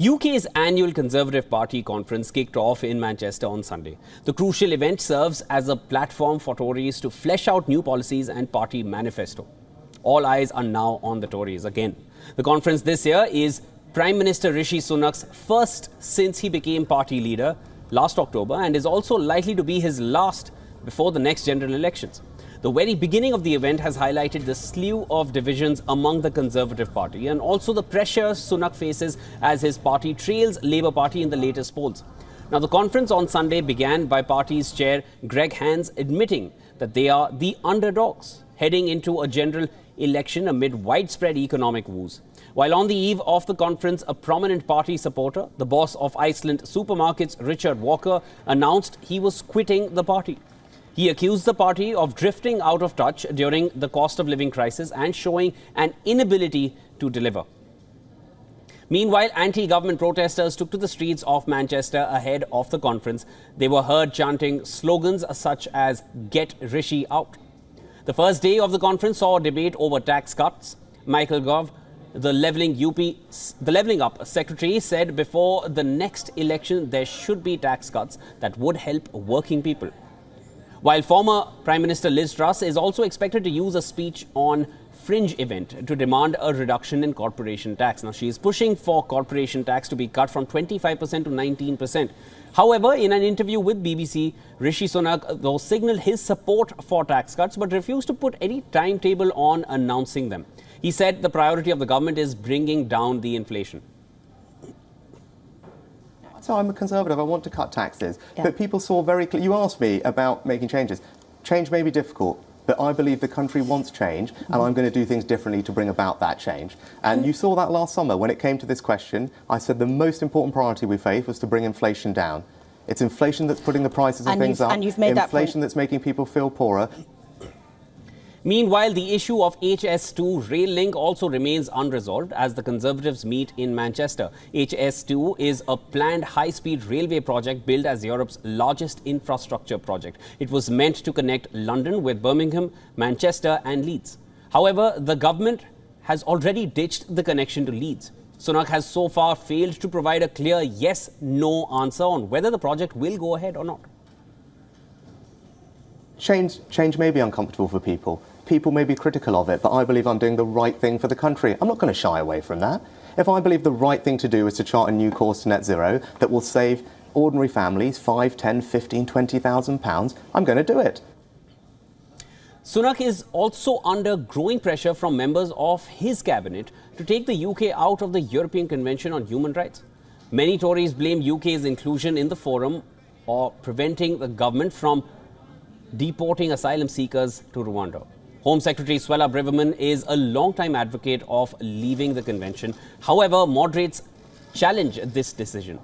UK's annual Conservative Party conference kicked off in Manchester on Sunday. The crucial event serves as a platform for Tories to flesh out new policies and party manifesto. All eyes are now on the Tories again. The conference this year is Prime Minister Rishi Sunak's first since he became party leader last October, and is also likely to be his last before the next general elections. The very beginning of the event has highlighted the slew of divisions among the Conservative Party and also the pressure Sunak faces as his party trails Labour Party in the latest polls. Now, the conference on Sunday began by party's chair Greg Hands admitting that they are the underdogs heading into a general election amid widespread economic woes. While on the eve of the conference, a prominent party supporter, the boss of Iceland Supermarkets, Richard Walker, announced he was quitting the party. He accused the party of drifting out of touch during the cost of living crisis and showing an inability to deliver. Meanwhile, anti-government protesters took to the streets of Manchester ahead of the conference. They were heard chanting slogans such as "Get Rishi Out." The first day of the conference saw a debate over tax cuts. Michael Gove, the Levelling Up Secretary, said before the next election there should be tax cuts that would help working people. While former Prime Minister Liz Truss is also expected to use a speech on Fringe event to demand a reduction in corporation tax. Now, she is pushing for corporation tax to be cut from 25% to 19%. However, in an interview with BBC, Rishi Sunak though signalled his support for tax cuts but refused to put any timetable on announcing them. He said the priority of the government is bringing down the inflation. So I'm a Conservative, I want to cut taxes, but people saw very clearly, you asked me about making changes. Change may be difficult, but I believe the country wants change, and I'm going to do things differently to bring about that change. And you saw that last summer when it came to this question. I said the most important priority we face was to bring inflation down. It's inflation that's putting the prices of things up, inflation that's making people feel poorer. Meanwhile, the issue of HS2 rail link also remains unresolved as the Conservatives meet in Manchester. HS2 is a planned high-speed railway project billed as Europe's largest infrastructure project. It was meant to connect London with Birmingham, Manchester and Leeds. However, the government has already ditched the connection to Leeds. Sunak has so far failed to provide a clear yes-no answer on whether the project will go ahead or not. Change may be uncomfortable for people. People may be critical of it, but I believe I'm doing the right thing for the country. I'm not going to shy away from that. If I believe the right thing to do is to chart a new course to net zero that will save ordinary families £5, £10, £15, £20,000, I'm going to do it. Sunak is also under growing pressure from members of his cabinet to take the UK out of the European Convention on Human Rights. Many Tories blame UK's inclusion in the forum or preventing the government from deporting asylum seekers to Rwanda. Home Secretary Suella Braverman is a long-time advocate of leaving the convention. However, moderates challenge this decision.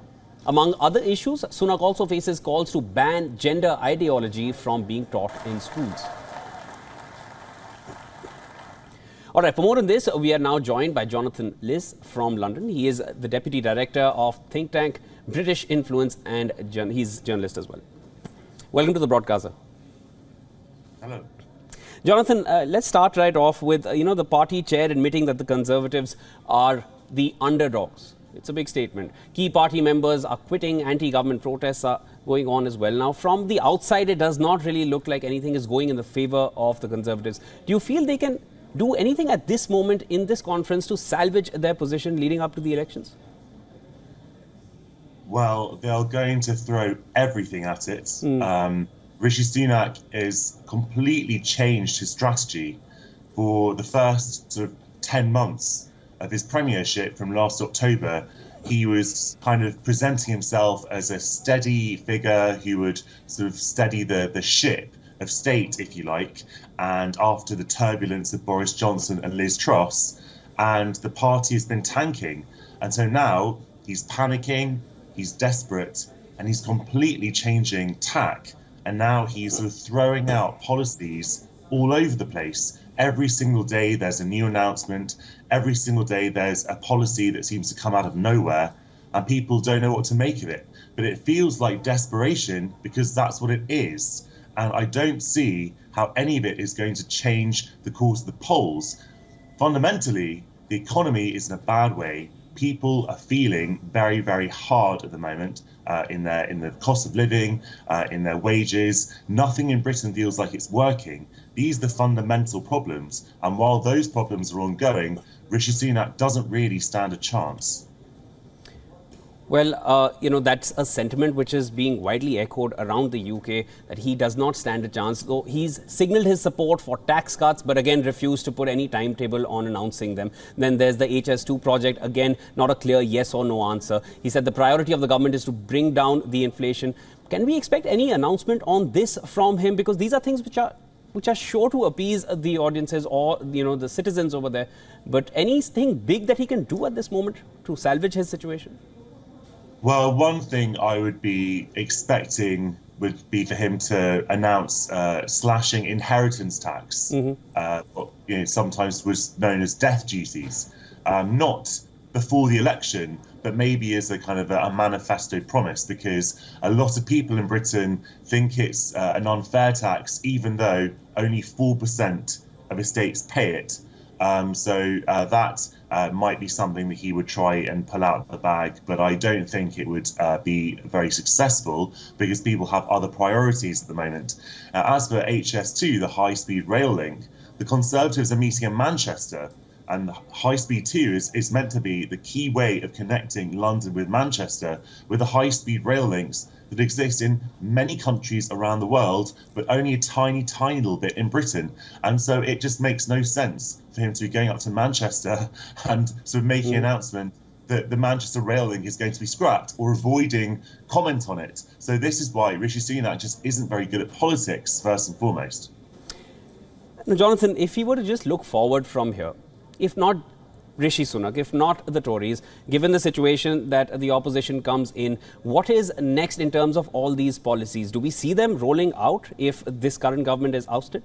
Among other issues, Sunak also faces calls to ban gender ideology from being taught in schools. All right, for more on this, we are now joined by Jonathan Liss from London. He is the Deputy Director of think tank British Influence and he's a journalist as well. Welcome to the broadcaster. Hello. Jonathan, let's start right off with, the party chair admitting that the Conservatives are the underdogs. It's a big statement. Key party members are quitting. Anti-government protests are going on as well. Now, from the outside, it does not really look like anything is going in the favour of the Conservatives. Do you feel they can do anything at this moment in this conference to salvage their position leading up to the elections? Well, they're going to throw everything at it. Rishi Sunak has completely changed his strategy for the first sort of 10 months of his premiership from last October. He was kind of presenting himself as a steady figure who would sort of steady the ship of state, if you like, and after the turbulence of Boris Johnson and Liz Truss, and the party has been tanking. And so now he's panicking, he's desperate, and he's completely changing tack. And now he's sort of throwing out policies all over the place. Every single day there's a new announcement. Every single day there's a policy that seems to come out of nowhere, and people don't know what to make of it. But it feels like desperation because that's what it is. And I don't see how any of it is going to change the course of the polls. Fundamentally, the economy is in a bad way. people are feeling very, very hard at the moment in the cost of living, in their wages. Nothing in Britain feels like it's working. These are the fundamental problems. And while those problems are ongoing, Rishi Sunak doesn't really stand a chance. Well, that's a sentiment which is being widely echoed around the UK, that he does not stand a chance, though he's signalled his support for tax cuts, but again refused to put any timetable on announcing them. Then there's the HS2 project, again, not a clear yes or no answer. He said the priority of the government is to bring down the inflation. Can we expect any announcement on this from him? Because these are things which are sure to appease the audiences or, the citizens over there. But anything big that he can do at this moment to salvage his situation? Well, one thing I would be expecting would be for him to announce slashing inheritance tax, what, sometimes was known as death duties, not before the election, but maybe as a kind of a manifesto promise, because a lot of people in Britain think it's an unfair tax, even though only 4% of estates pay it. So that might be something that he would try and pull out of the bag, but I don't think it would be very successful because people have other priorities at the moment. As for HS2, the high-speed rail link, the Conservatives are meeting in Manchester, and High Speed 2 is meant to be the key way of connecting London with Manchester with the high-speed rail links that exist in many countries around the world, but only a tiny, tiny little bit in Britain. And so it just makes no sense for him to be going up to Manchester and sort of making an announcement that the Manchester rail link is going to be scrapped or avoiding comment on it. So this is why Rishi Sunak just isn't very good at politics, first and foremost. Now, Jonathan, if he were to just look forward from here, if not Rishi Sunak, if not the Tories, given the situation that the opposition comes in, what is next in terms of all these policies? Do we see them rolling out if this current government is ousted?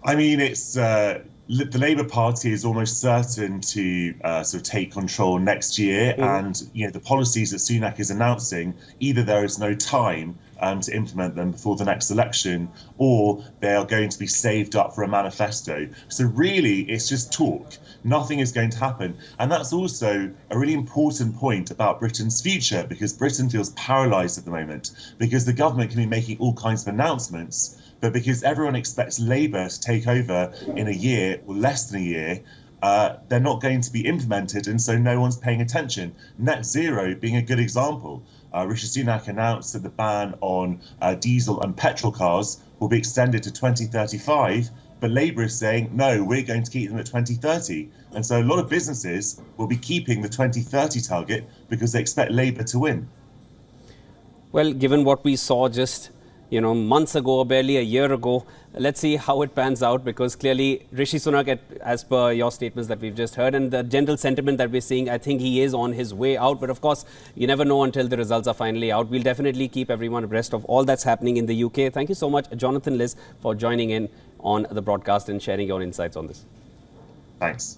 I mean, it's the Labour Party is almost certain to sort of take control next year, and the policies that Sunak is announcing, either there is no time to implement them before the next election, or they are going to be saved up for a manifesto. So really, it's just talk. Nothing is going to happen. And that's also a really important point about Britain's future, because Britain feels paralysed at the moment, because the government can be making all kinds of announcements, but because everyone expects Labour to take over in a year or less than a year, they're not going to be implemented, and so no one's paying attention. Net zero being a good example. Rishi Sunak announced that the ban on diesel and petrol cars will be extended to 2035, but Labour is saying, no, we're going to keep them at 2030. And so a lot of businesses will be keeping the 2030 target because they expect Labour to win. Well, given what we saw just months ago, or barely a year ago, let's see how it pans out, because clearly Rishi Sunak, as per your statements that we've just heard and the general sentiment that we're seeing, I think he is on his way out. But of course, you never know until the results are finally out. We'll definitely keep everyone abreast of all that's happening in the UK. Thank you so much, Jonathan Liz, for joining in on the broadcast and sharing your insights on this. Thanks.